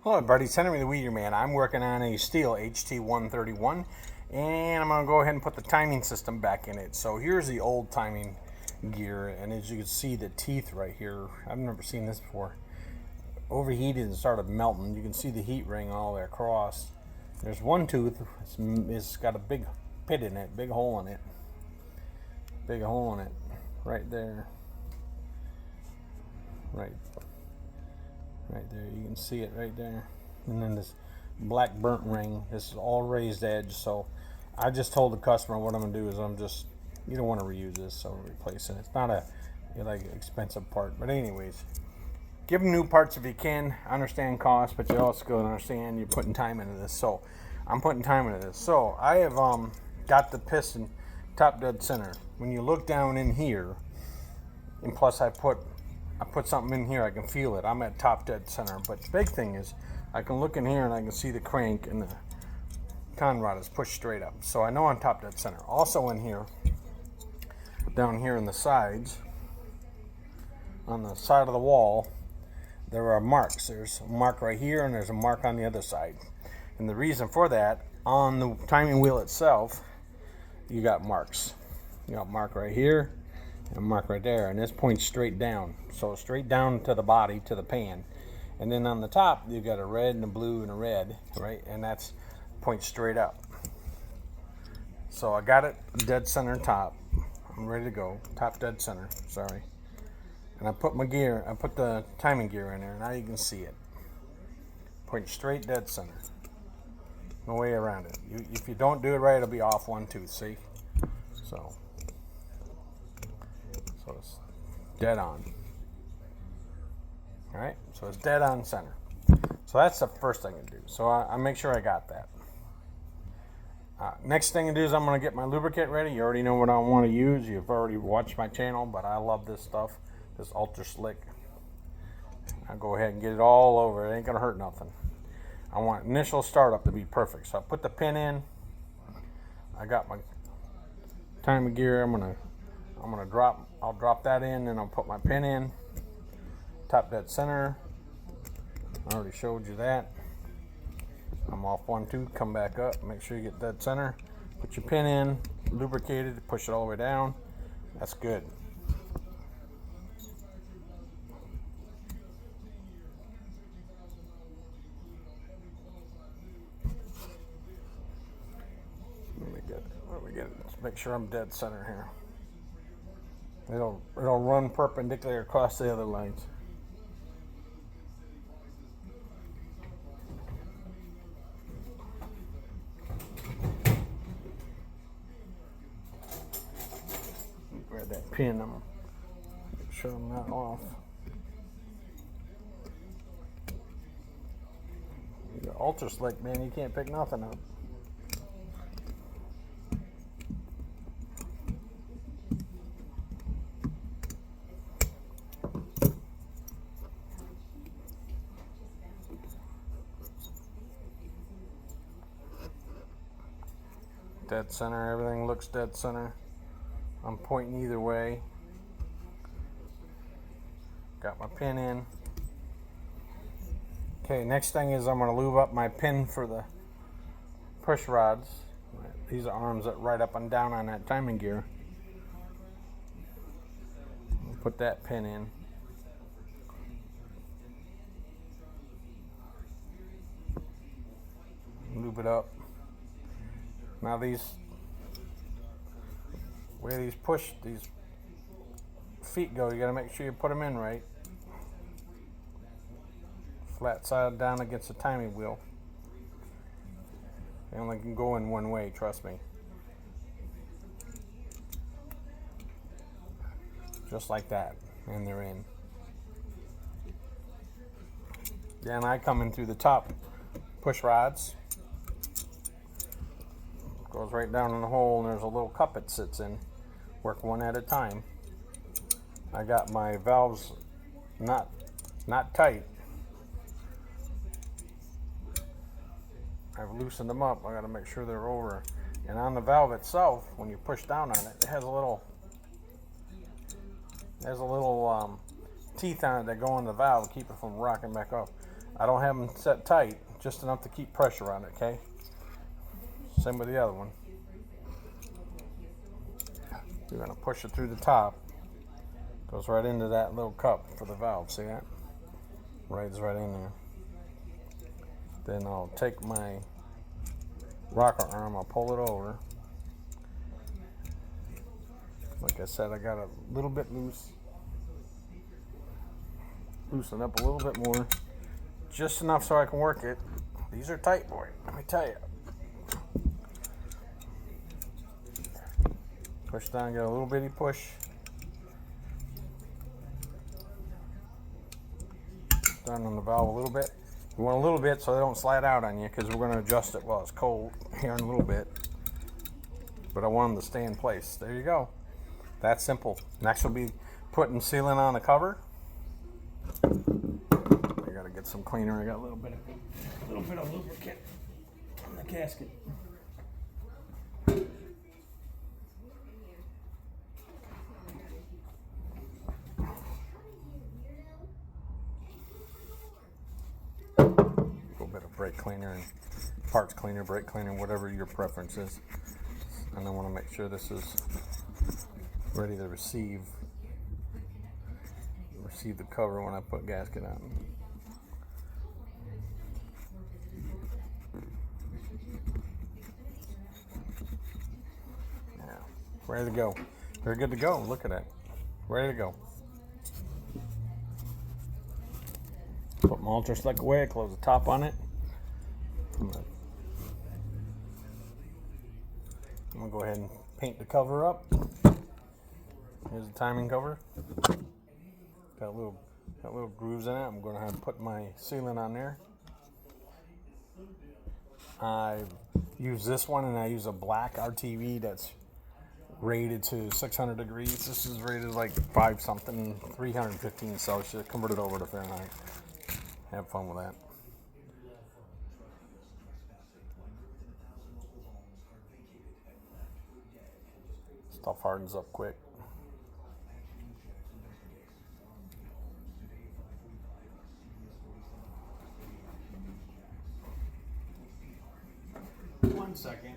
Hello everybody, it's Henry the Weeder Man. I'm working on a Stihl HT 131 and I'm going to go ahead and put the timing system back in it. So here's the old timing gear, and as you can see the teeth right here, I've never seen this before, overheated and started melting. You can see the heat ring all the way across. There's one tooth, it's got a big pit in it, big hole in it right there, right there, you can see it right there. And then this black burnt ring, this is all raised edge. So I just told the customer what I'm gonna do is you don't want to reuse this, so I'm replacing it. It's not a expensive part, but anyways, give them new parts if you can. Understand cost, but you also gotta understand you're putting time into this. So I'm putting time into this. So I have got the piston top dead center. When you look down in here, and plus I put something in here, I can feel it. I'm at top dead center. But the big thing is I can look in here and I can see the crank and the con rod is pushed straight up. So I know I'm top dead center. Also in here, down here in the sides, on the side of the wall, there are marks. There's a mark right here and there's a mark on the other side. And the reason for that, on the timing wheel itself, you got marks. You got a mark right here, and a mark right there, and this points straight down. So straight down to the body, to the pan. And then on the top, you got a red and a blue and a red, right? And that's points straight up. So I got it dead center top. I'm ready to go. Top dead center, sorry. And I put my gear, I put the timing gear in there. Now you can see it. Point straight dead center. No way around it. If you don't do it right, it'll be off one tooth, see? So it's dead on. All right, so it's dead on center. So that's the first thing to do. So I make sure I got that. Next thing to do is I'm going to get my lubricant ready. You already know what I want to use. You've already watched my channel, but I love this stuff, this Ultra Slick. I'll go ahead and get it all over. It ain't going to hurt nothing. I want initial startup to be perfect. So I put the pin in. I got my timing gear. I'll drop that in, and I'll put my pin in. Top dead center. I already showed you that. I'm off one tooth, come back up, make sure you get dead center. Put your pin in, lubricate it, push it all the way down. That's good. Let me get it. Let's make sure I'm dead center here. It'll run perpendicular across the other lines. Grab that pin. I'm make sure I'm not off. You're Ultra Slick, man. You can't pick nothing up. Dead center, everything looks dead center. I'm pointing either way. Got my pin in. Okay, next thing is I'm going to lube up my pin for the push rods. These are arms that right up and down on that timing gear. Put that pin in. Lube it up. Now these feet go, you got to make sure you put them in right. Flat side down against the timing wheel. They only can go in one way, trust me. Just like that, and they're in. Then I come in through the top push rods. Goes right down in the hole, and there's a little cup it sits in. Work one at a time. I got my valves not tight. I've loosened them up. I got to make sure they're over. And on the valve itself, when you push down on it, it has a little teeth on it that go in the valve to keep it from rocking back up. I don't have them set tight, just enough to keep pressure on it, okay? Same with the other one. You're gonna push it through the top. Goes right into that little cup for the valve, see that? Rides right in there. Then I'll take my rocker arm, I'll pull it over. Like I said, I got a little bit loose. Loosen up a little bit more. Just enough so I can work it. These are tight, boy, let me tell you. Push down, get a little bitty push. Down on the valve a little bit. You want a little bit so they don't slide out on you, because we're going to adjust it while it's cold here in a little bit. But I want them to stay in place. There you go. That's simple. Next we'll be putting sealant on the cover. I got to get some cleaner. I got a little bit of lubricant on the gasket. Brake cleaner and parts cleaner, brake cleaner, whatever your preference is. And I want to make sure this is ready to receive the cover when I put gasket on. Yeah, ready to go. Very good to go. Look at that. Ready to go. Put my ultra slick away, close the top on it. I'm gonna go ahead and paint the cover up. Here's the timing cover. Got little grooves in it. I'm gonna have to put my sealant on there. I use this one, and I use a black RTV that's rated to 600 degrees. This is rated like 5 something, 315 Celsius. Convert it over to Fahrenheit. Have fun with that. Stuff hardens up quick. One second.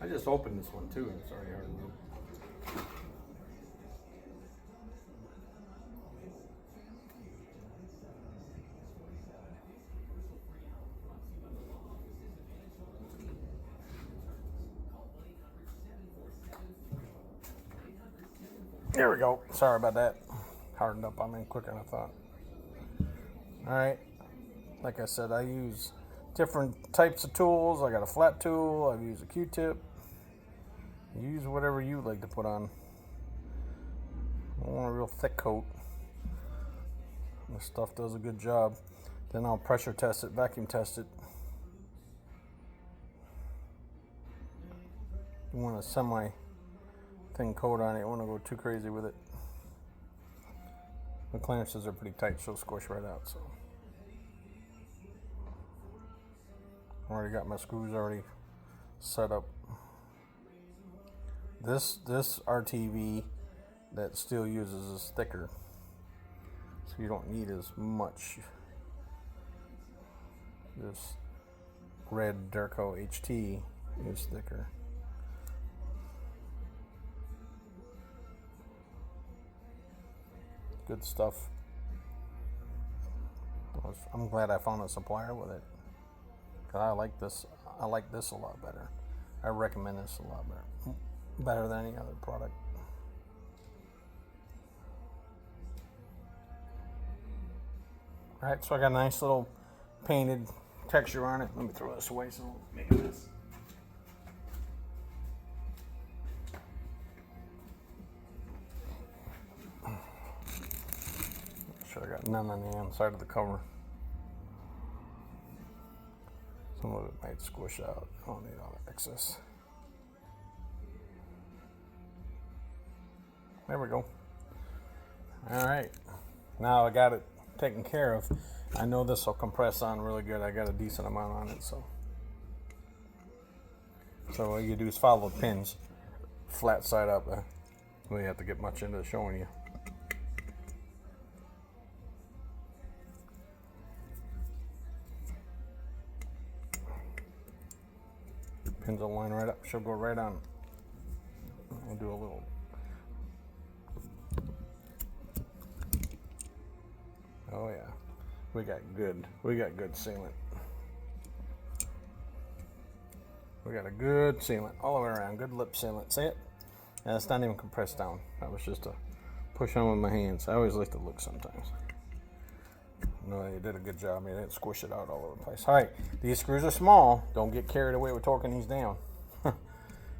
I just opened this one too, and it's already hardened up. There we go. Sorry about that. Hardened up on me quicker than I thought. Alright. Like I said, I use different types of tools. I got a flat tool. I use a Q-tip. Use whatever you like to put on. I don't want a real thick coat. This stuff does a good job. Then I'll pressure test it, vacuum test it. You want a semi thin coat on it. You want to go too crazy with it. The clearances are pretty tight, she'll squish right out. So I already got my screws already set up. This RTV that Stihl uses is thicker, so you don't need as much. This red Stihl HT is thicker. Good stuff. I'm glad I found a supplier with it, because I like this. I like this a lot better. I recommend this a lot better than any other product. All right, so I got a nice little painted texture on it. Let me throw this away so I don't make a mess. I got none on the inside of the cover. Some of it might squish out. I don't need all the excess. There we go. Alright. Now I got it taken care of. I know this will compress on really good. I got a decent amount on it, so all you do is follow the pins flat side up. You don't have to get much into showing you. pins will line right up. She'll go right on. We'll do a little. Oh yeah, we got good sealant. We got a good sealant all the way around. Good lip sealant. See it? And it's not even compressed down. That was just a push on with my hands. I always like to look sometimes. No, you did a good job. You didn't squish it out all over the place. All right, these screws are small. Don't get carried away with torquing these down.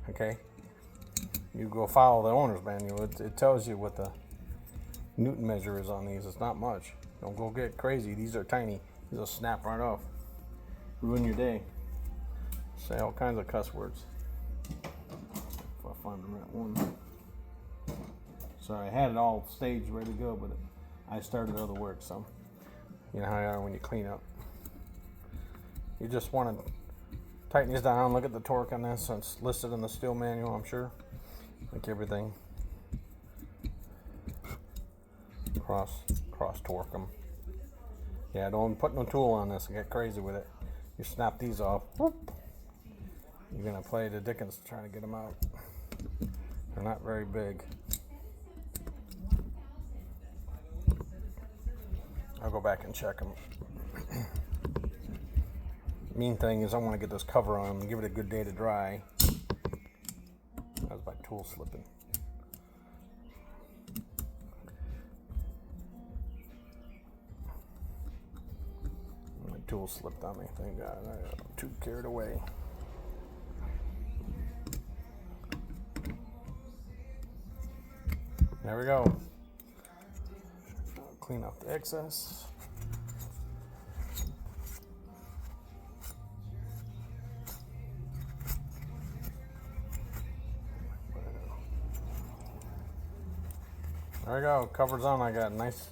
Okay? You go follow the owner's manual. It tells you what the Newton measure is on these. It's not much. Don't go get crazy. These are tiny. These will snap right off. Ruin your day. Say all kinds of cuss words. If I find the right one. Sorry, I had it all staged, ready to go, but I started other work, so you know how you are when you clean up. You just want to tighten these down. Look at the torque on this. It's listed in the Stihl manual, I'm sure. Like everything. Cross torque them. Yeah, don't put no tool on this and get crazy with it. You snap these off. Whoop. You're gonna play the dickens trying to get them out. They're not very big. I'll go back and check them. Main thing is I want to get this cover on and give it a good day to dry. That was my tool slipping. My tool slipped on me. Thank God. I got too carried away. There we go. I'll clean up the excess. There we go. Cover's on. I got nice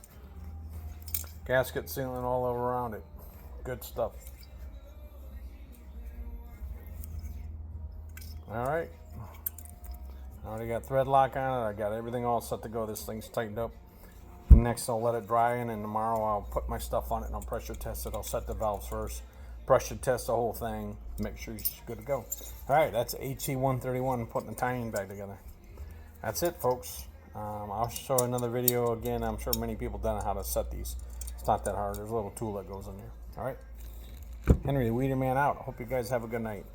gasket sealant all over around it. Good stuff. All right. I already got thread lock on it. I got everything all set to go. This thing's tightened up. Next, I'll let it dry in, and tomorrow I'll put my stuff on it and I'll pressure test it. I'll set the valves first, pressure test the whole thing, make sure it's good to go. All right, that's HT 131 putting the timing back together. That's it, folks. I'll show another video again. I'm sure many people don't know how to set these. It's not that hard. There's a little tool that goes in there. All right. Henry the Weeder Man out. Hope you guys have a good night.